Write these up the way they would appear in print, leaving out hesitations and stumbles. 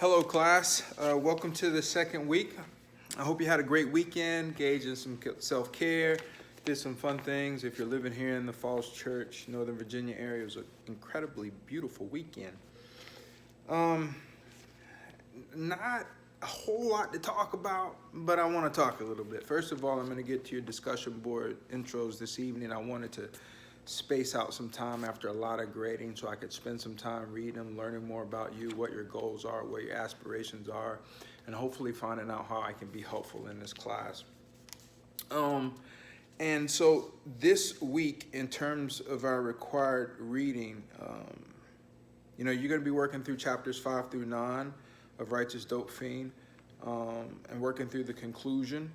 Hello, class. Welcome to the second week. I hope you had a great weekend, engaged in some self-care, did some fun things. If you're living here in the Falls Church, Northern Virginia area, it was an incredibly beautiful weekend. Not a whole lot to talk about, but I want to talk a little bit. First of all, I'm going to get to your discussion board intros this evening. I wanted to space out some time after a lot of grading so I could spend some time reading them, learning more about you, what your goals are, what your aspirations are, and hopefully finding out how I can be helpful in this class. And so this week, in terms of our required reading, you're going to be working through chapters 5 through 9 of Righteous Dope Fiend, and working through the conclusion.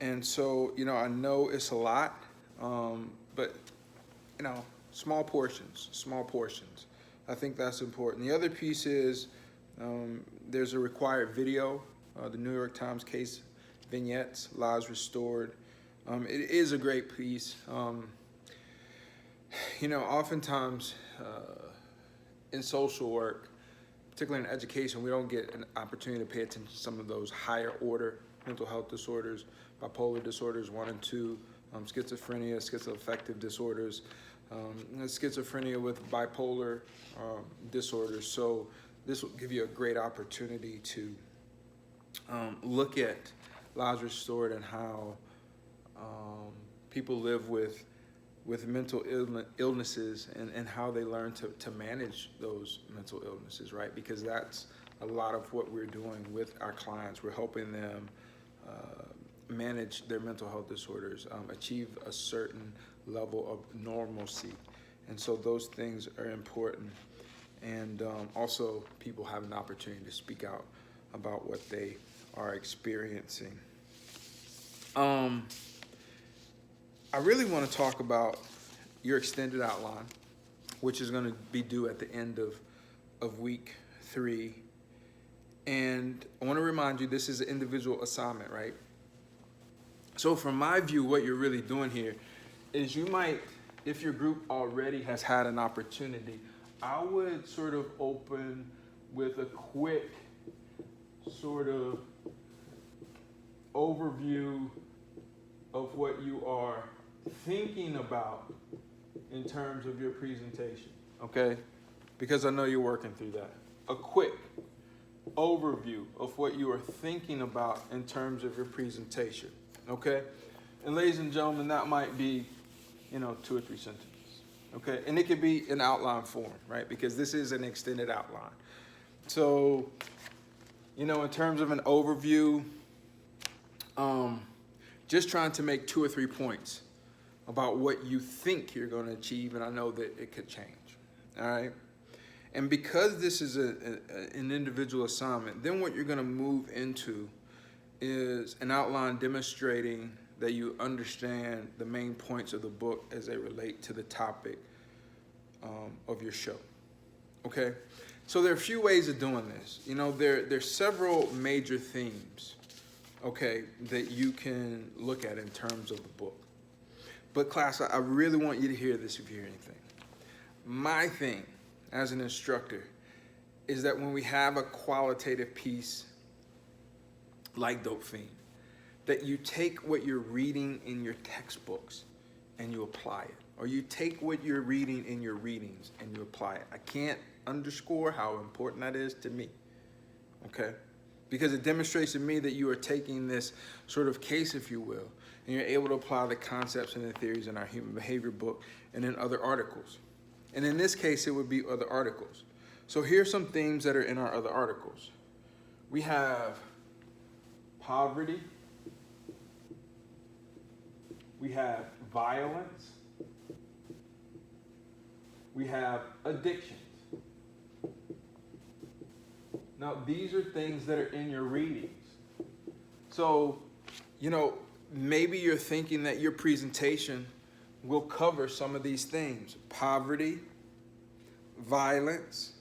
And so, I know it's a lot, but small portions. I think that's important. The other piece is there's a required video, the New York Times case vignettes, Lives Restored. It is a great piece. Oftentimes in social work, particularly in education, we don't get an opportunity to pay attention to some of those higher order mental health disorders, bipolar disorders 1 and 2, schizophrenia, schizoaffective disorders, schizophrenia with bipolar disorders. So this will give you a great opportunity to look at Lives Restored and how people live with mental illnesses and how they learn to manage those mental illnesses, right? Because that's a lot of what we're doing with our clients. We're helping them manage their mental health disorders, achieve a certain level of normalcy. And so those things are important. And also people have an opportunity to speak out about what they are experiencing. I really want to talk about your extended outline, which is going to be due at the end of week 3. And I want to remind you, this is an individual assignment, right? So from my view, what you're really doing here is you might, if your group already has had an opportunity, I would sort of open with a quick sort of overview of what you are thinking about in terms of your presentation, okay? Because I know you're working through that. A quick overview of what you are thinking about in terms of your presentation, okay? And ladies and gentlemen, that might be, 2 or 3 sentences, okay? And it could be in outline form, right? Because this is an extended outline. So, in terms of an overview, just trying to make 2 or 3 points about what you think you're going to achieve, and I know that it could change, all right? And because this is an individual assignment, then what you're going to move into is an outline demonstrating that you understand the main points of the book as they relate to the topic of your show, okay? So there are a few ways of doing this. There's several major themes, okay, that you can look at in terms of the book. But class, I really want you to hear this if you hear anything. My thing as an instructor is that when we have a qualitative piece like Dope Fiend, that you take what you're reading in your textbooks and you apply it. Or you take what you're reading in your readings and you apply it. I can't underscore how important that is to me, okay? Because it demonstrates to me that you are taking this sort of case, if you will, and you're able to apply the concepts and the theories in our human behavior book and in other articles. And in this case, it would be other articles. So here's some themes that are in our other articles. We have poverty. We have violence. We have addictions. Now, these are things that are in your readings. So, maybe you're thinking that your presentation will cover some of these things: poverty, violence,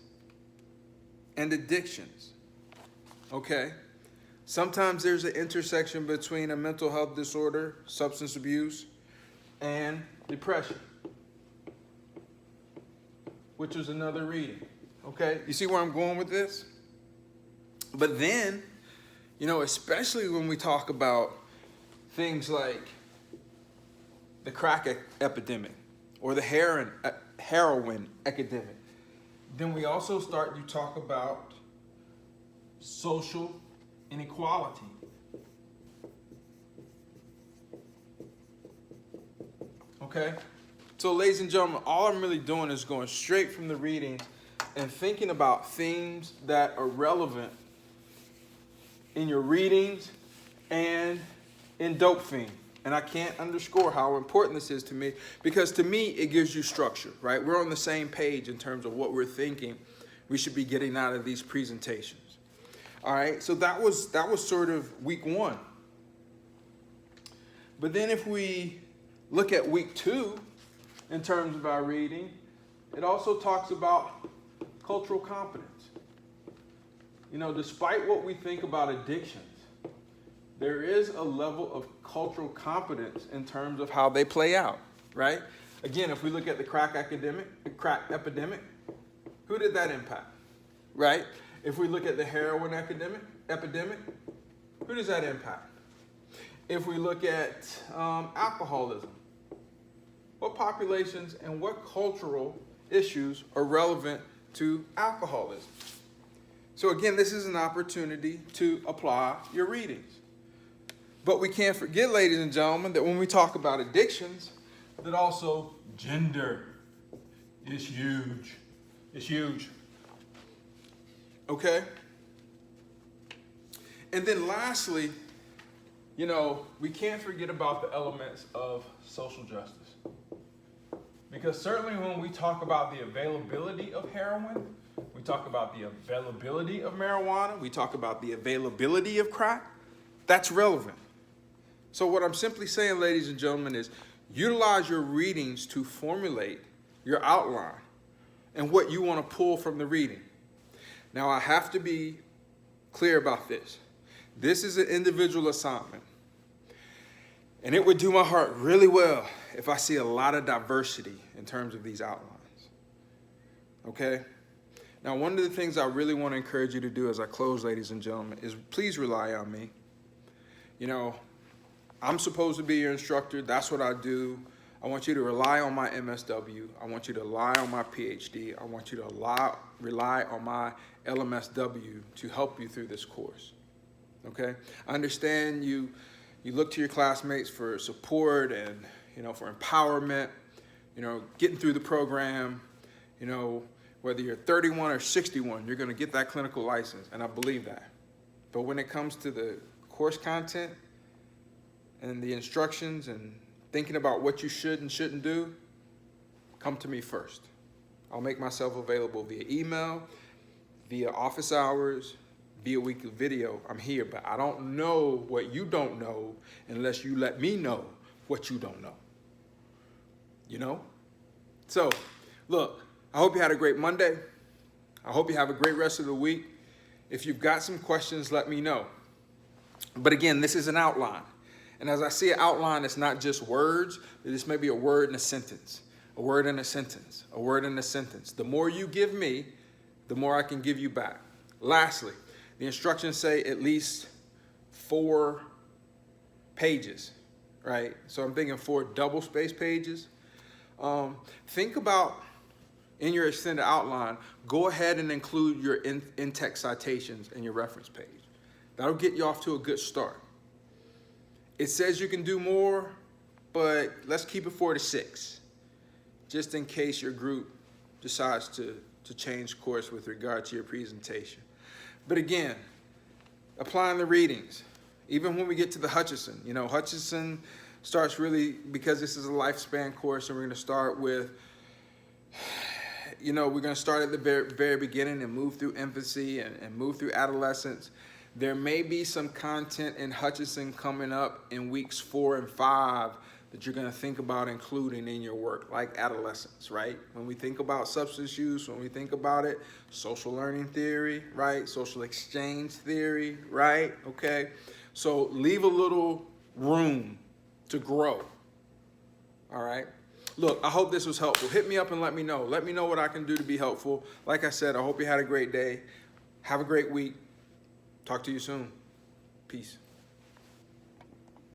and addictions, okay? Sometimes there's an intersection between a mental health disorder, substance abuse, and depression, which is another reading, okay? You see where I'm going with this? But then, you know, especially when we talk about things like the crack epidemic or the heroin epidemic, then we also start to talk about social inequality. Okay? So ladies and gentlemen, all I'm really doing is going straight from the readings and thinking about themes that are relevant in your readings and in Dope Fiend. And I can't underscore how important this is to me, because to me, it gives you structure, right? We're on the same page in terms of what we're thinking we should be getting out of these presentations. All right, so that was sort of week 1. But then if we look at week 2, in terms of our reading, it also talks about cultural competence. You know, despite what we think about addictions, there is a level of cultural competence in terms of how they play out, right? Again, if we look at the crack epidemic, who did that impact, right? If we look at the heroin epidemic, who does that impact? If we look at alcoholism, what populations and what cultural issues are relevant to alcoholism? So again, this is an opportunity to apply your readings. But we can't forget, ladies and gentlemen, that when we talk about addictions, that also gender is huge. It's huge. Okay? And then lastly, you know, we can't forget about the elements of social justice. Because certainly when we talk about the availability of heroin, we talk about the availability of marijuana, we talk about the availability of crack, that's relevant. So what I'm simply saying, ladies and gentlemen, is utilize your readings to formulate your outline and what you want to pull from the reading. Now, I have to be clear about this. This is an individual assignment. And it would do my heart really well if I see a lot of diversity in terms of these outlines. Okay? Now, one of the things I really want to encourage you to do as I close, ladies and gentlemen, is please rely on me. You know, I'm supposed to be your instructor. That's what I do. I want you to rely on my MSW. I want you to rely on my PhD. I want you to rely on my LMSW to help you through this course. Okay? I understand you look to your classmates for support and, you know, for empowerment, you know, getting through the program, you know, whether you're 31 or 61, you're going to get that clinical license, and I believe that. But when it comes to the course content and the instructions and thinking about what you should and shouldn't do, come to me first. I'll make myself available via email, via office hours, via weekly video. I'm here, but I don't know what you don't know unless you let me know what you don't know. You know? So, look, I hope you had a great Monday. I hope you have a great rest of the week. If you've got some questions, let me know. But again, this is an outline. And as I see an outline, it's not just words. This may be a word in a sentence, a word in a sentence, a word in a sentence. The more you give me, the more I can give you back. Lastly, the instructions say at least 4 pages, right? So I'm thinking 4 double-spaced pages. Think about, in your extended outline, go ahead and include your in-text citations in your reference page. That'll get you off to a good start. It says you can do more, but let's keep it 4 to 6, just in case your group decides to change course with regard to your presentation. But again, applying the readings, even when we get to the Hutchinson, you know, Hutchinson starts really, because this is a lifespan course, and we're going to start with, you know, we're going to start at the very beginning and move through infancy and move through adolescence. There may be some content in Hutchinson coming up in weeks 4 and 5 that you're going to think about including in your work, like adolescence, right? When we think about substance use, when we think about it, social learning theory, right? Social exchange theory, right? Okay? So leave a little room to grow, all right? Look, I hope this was helpful. Hit me up and let me know. Let me know what I can do to be helpful. Like I said, I hope you had a great day. Have a great week. Talk to you soon. Peace.